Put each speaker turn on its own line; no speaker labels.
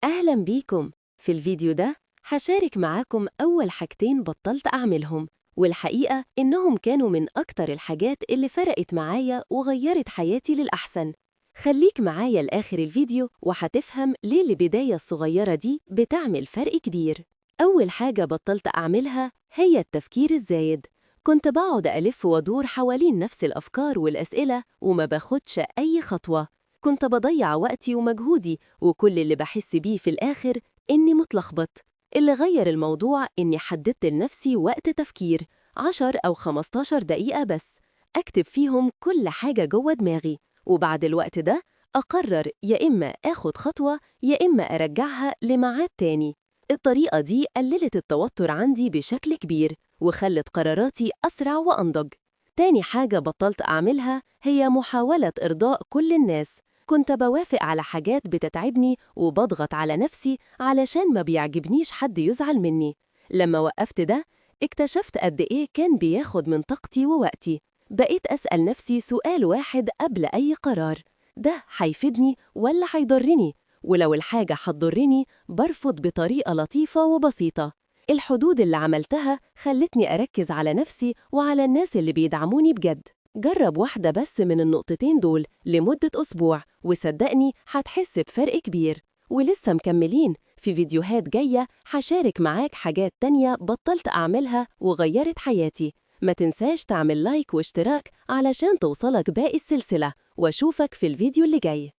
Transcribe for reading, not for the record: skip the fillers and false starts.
أهلا بيكم. في الفيديو ده هشارك معاكم أول حاجتين بطلت أعملهم، والحقيقة إنهم كانوا من أكتر الحاجات اللي فرقت معايا وغيرت حياتي للأحسن. خليك معايا لآخر الفيديو وهتفهم ليه البداية الصغيرة دي بتعمل فرق كبير. أول حاجة بطلت أعملها هي التفكير الزايد. كنت بقعد ألف وأدور حوالين نفس الأفكار والأسئلة وما باخدش أي خطوة. كنت بضيع وقتي ومجهودي، وكل اللي بحس بيه في الآخر إني متلخبط. اللي غير الموضوع إني حددت لنفسي وقت تفكير 10 أو 15 دقيقة بس، أكتب فيهم كل حاجة جوه دماغي، وبعد الوقت ده أقرر يا إما آخد خطوة يا إما أرجعها لميعاد تاني. الطريقة دي قللت التوتر عندي بشكل كبير وخلت قراراتي أسرع وأنضج. تاني حاجة بطلت أعملها هي محاولة إرضاء كل الناس. كنت بوافق على حاجات بتتعبني وبضغط على نفسي علشان ما بيعجبنيش حد يزعل مني. لما وقفت ده اكتشفت قد إيه كان بياخد من طاقتي ووقتي. بقيت أسأل نفسي سؤال واحد قبل أي قرار: ده هيفيدني ولا هيضرني؟ ولو الحاجة هتضرني برفض بطريقة لطيفة وبسيطة. الحدود اللي عملتها خلتني أركز على نفسي وعلى الناس اللي بيدعموني بجد. جرب واحدة بس من النقطتين دول لمدة أسبوع وصدقني هتحس بفرق كبير. ولسه مكملين في فيديوهات جاية، هشارك معاك حاجات تانية بطلت أعملها وغيرت حياتي. ما تنساش تعمل لايك واشتراك علشان توصلك باقي السلسلة، واشوفك في الفيديو اللي جاي.